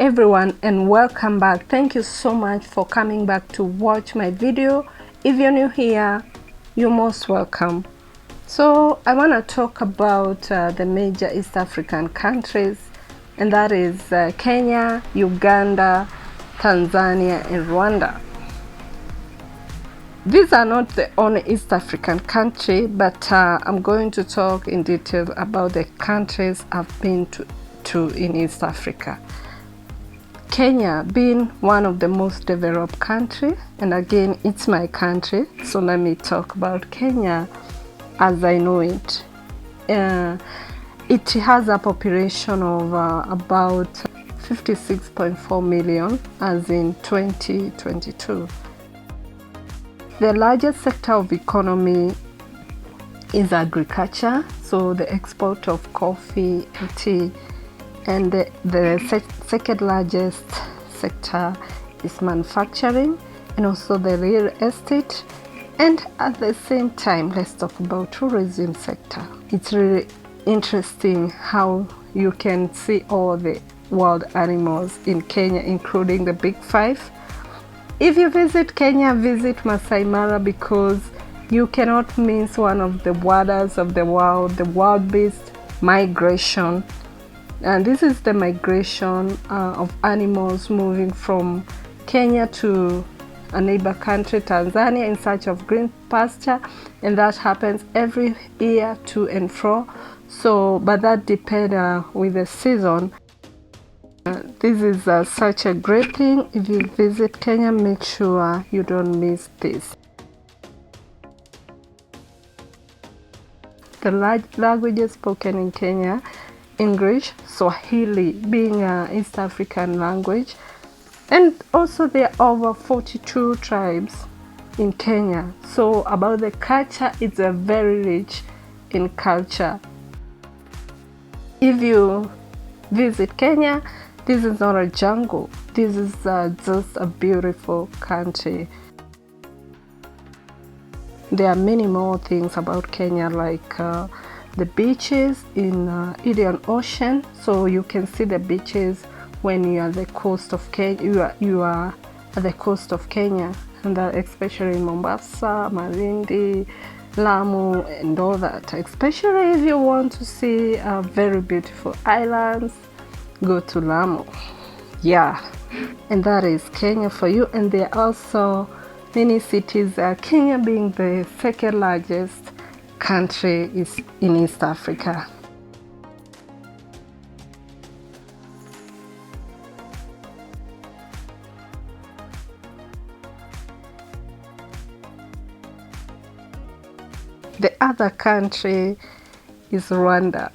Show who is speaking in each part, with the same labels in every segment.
Speaker 1: everyone, and welcome back. Thank you so much for coming back to watch my video. If you're new here, you're most welcome. So I want to talk about the major East African countries, and that is Kenya, Uganda, Tanzania, and Rwanda. These are not the only East African country, but I'm going to talk in detail about the countries I've been to in East Africa. Kenya being one of the most developed countries, and again, it's my country, so let me talk about Kenya as I know it. It has a population of about 56.4 million as in 2022. The largest sector of economy is agriculture, so the export of coffee and tea, and the second largest sector is manufacturing and also the real estate. And at the same time, let's talk about tourism sector. It's really interesting how you can see all the wild animals in Kenya, including the big five. If you visit Kenya, visit Masai Mara, because you cannot miss one of the wonders of the wild beast migration. And this is the migration of animals moving from Kenya to a neighbor country, Tanzania, in search of green pasture, and that happens every year to and fro. So, but that depends with the season. This is such a great thing. If you visit Kenya, make sure you don't miss this. The languages spoken in Kenya: English, Swahili being an East African language, and also there are over 42 tribes in Kenya. So about the culture, it's a very rich in culture. If you visit Kenya, this is not a jungle. This is just a beautiful country. There are many more things about Kenya, like the beaches in Indian Ocean. So you can see the beaches when you are at the coast of Kenya. You are at the coast of Kenya, and especially in Mombasa, Malindi, Lamu, and all that. Especially if you want to see very beautiful islands, go to Lamu. Yeah, and that is Kenya for you. And there are also many cities. Kenya being the second largest country is in East Africa. The other country is Rwanda.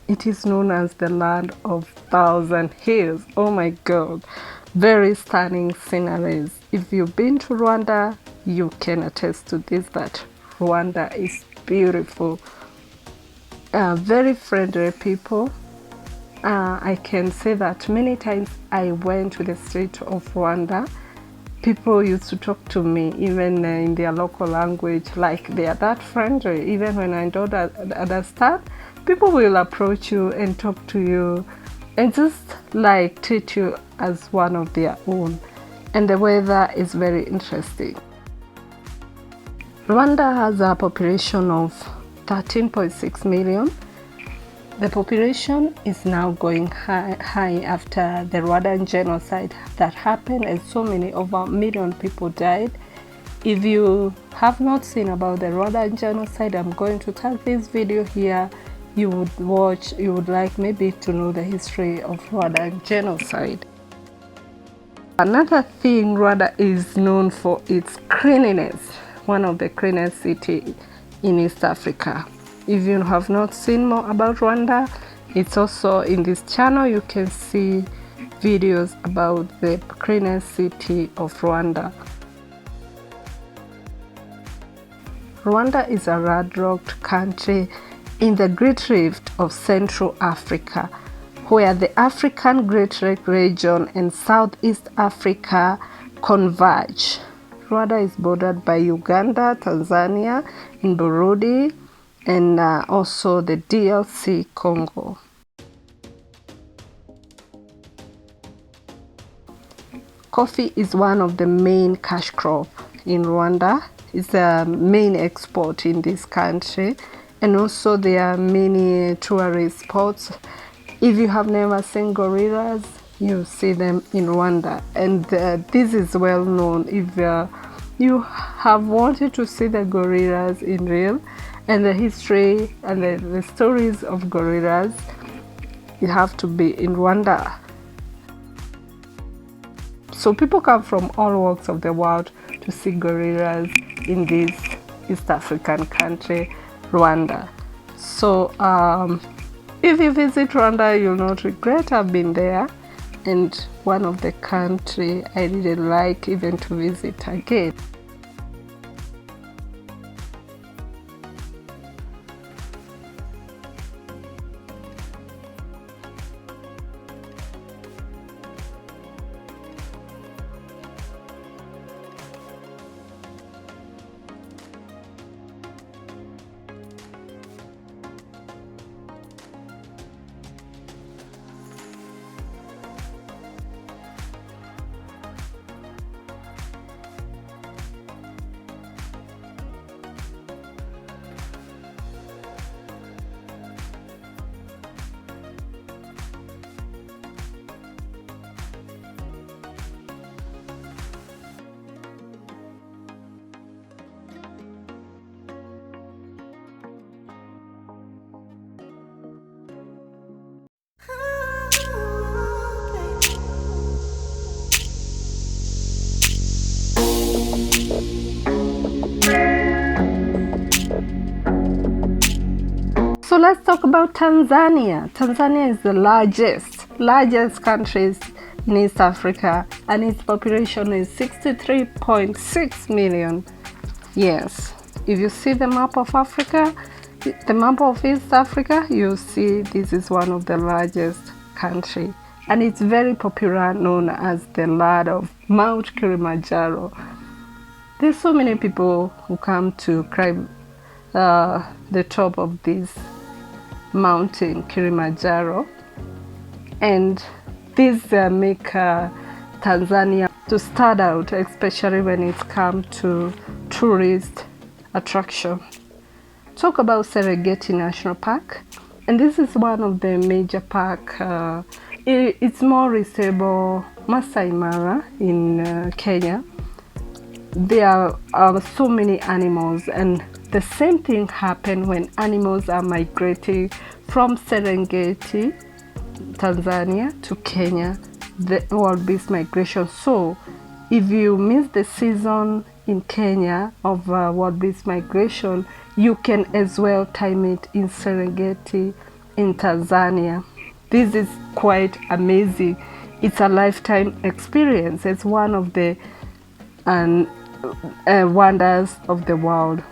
Speaker 1: It is known as the land of thousand hills. Oh my God, very stunning sceneries. If you've been to Rwanda, you can attest to this, that Rwanda is beautiful. Very friendly people. I can say that many times I went to the street of Rwanda, people used to talk to me even in their local language, like they are that friendly. Even when I don't understand, people will approach you and talk to you and just like treat you as one of their own. And the weather is very interesting. Rwanda has a population of 13.6 million. The population is now going high after the Rwandan genocide that happened, and so many, over a million people died. If you have not seen about the Rwandan genocide, I'm going to tag this video here. You would watch, you would like maybe to know the history of Rwandan genocide. Another thing, Rwanda is known for its cleanliness, one of the cleanest cities in East Africa. If you have not seen more about Rwanda, it's also in this channel. You can see videos about the cleanest city of Rwanda. Rwanda is a landlocked country in the Great Rift of Central Africa, where the African Great Lake region and Southeast Africa converge. Rwanda is bordered by Uganda, Tanzania, and Burundi, and also the DRC Congo. Coffee is one of the main cash crop in Rwanda. It's a main export in this country, and also there are many tourist spots. If you have never seen gorillas, you see them in Rwanda, and this is well known. If you have wanted to see the gorillas in real and the history and the stories of gorillas, you have to be in Rwanda. So people come from all walks of the world to see gorillas in this East African country, Rwanda. So if you visit Rwanda, you'll not regret. I've been there, and one of the country I didn't like even to visit again. So let's talk about Tanzania. Tanzania is the largest country in East Africa, and its population is 63.6 million. Yes, if you see the map of Africa, the map of East Africa, you see this is one of the largest country, and it's very popular, known as the land of Mount Kilimanjaro. There's so many people who come to climb the top of this mountain, Kilimanjaro, and this make Tanzania to stand out, especially when it comes to tourist attraction. Talk about Serengeti National Park, and this is one of the major park. It's more resemble Masai Mara in Kenya. There are so many animals, and the same thing happens when animals are migrating from Serengeti, Tanzania, to Kenya, the wild-beast migration. So if you miss the season in Kenya of wild-beast migration, you can as well time it in Serengeti in Tanzania. This is quite amazing. It's a lifetime experience. It's one of the wonders of the world.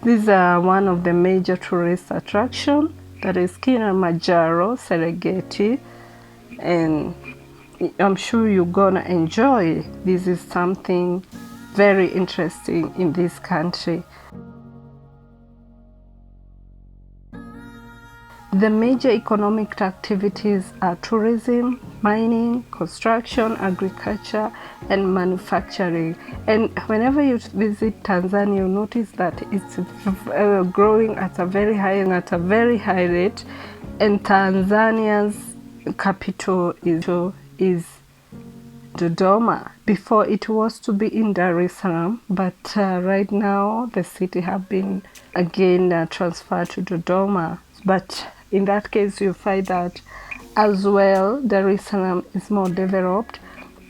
Speaker 1: These are one of the major tourist attractions, that is Kilimanjaro, Serengeti, and I'm sure you're gonna enjoy. This is something very interesting in this country. The major economic activities are tourism, mining, construction, agriculture, and manufacturing. And whenever you visit Tanzania, you notice that it's growing at a very high rate. And Tanzania's capital is Dodoma. Before it was to be in Dar es Salaam, but right now the city have been again transferred to Dodoma. But in that case, you find that as well, Dar es Salaam is more developed,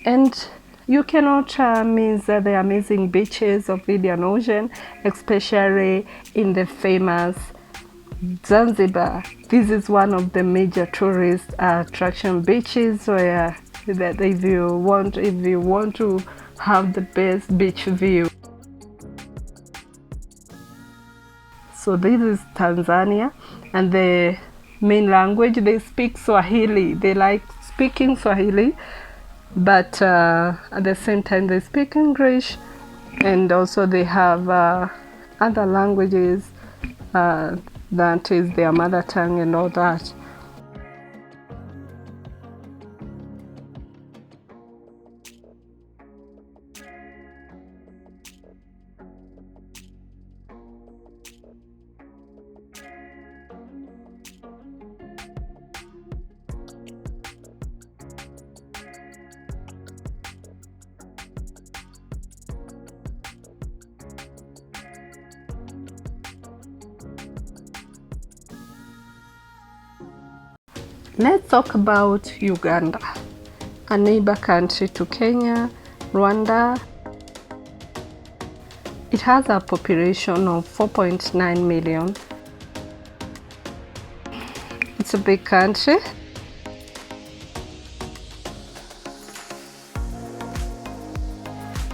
Speaker 1: and you cannot miss the amazing beaches of Indian Ocean, especially in the famous Zanzibar. This is one of the major tourist attraction beaches, where that if you want to have the best beach view. So this is Tanzania, and the main language, they speak Swahili. They like speaking Swahili, but at the same time they speak English, and also they have other languages that is their mother tongue and all that. Let's talk about Uganda, a neighbor country to Kenya, Rwanda. It has a population of 4.9 million. It's a big country.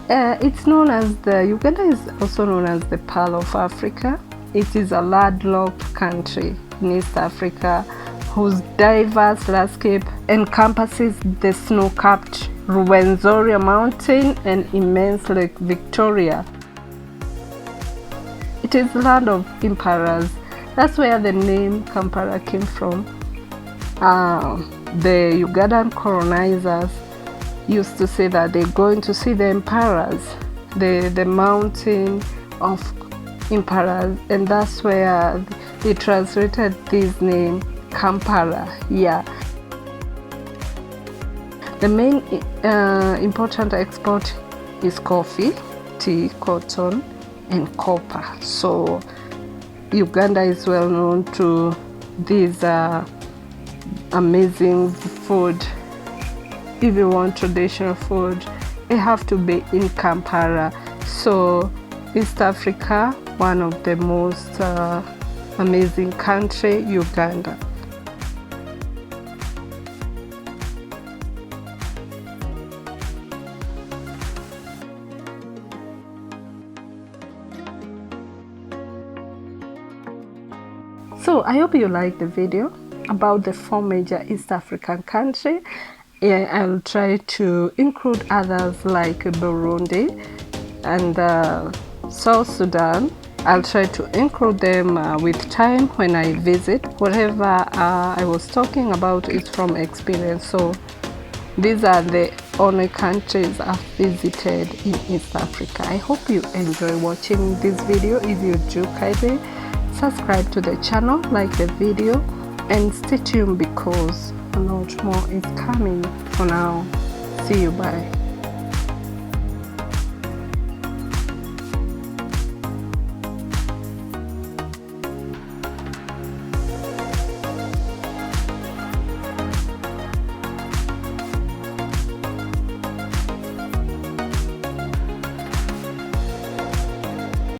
Speaker 1: It's known as Uganda is also known as the Pearl of Africa. It is a landlocked country in East Africa whose diverse landscape encompasses the snow-capped Rwenzori Mountain and immense Lake Victoria. It is the land of emperors. That's where the name Kampala came from. The Ugandan colonizers used to say that they're going to see the emperors, the mountain of emperors, and that's where they translated this name Kampala. Yeah. The main important export is coffee, tea, cotton, and copper. So Uganda is well known to these amazing food. If you want traditional food, you have to be in Kampala. So East Africa, one of the most amazing country, Uganda. So I hope you liked the video about the 4 major East African countries. Yeah, I'll try to include others like Burundi and South Sudan. I'll try to include them with time when I visit. Whatever I was talking about is from experience. So these are the only countries I've visited in East Africa. I hope you enjoy watching this video. If you do, kindly subscribe to the channel, like the video, and stay tuned because a lot more is coming. For now, see you, bye.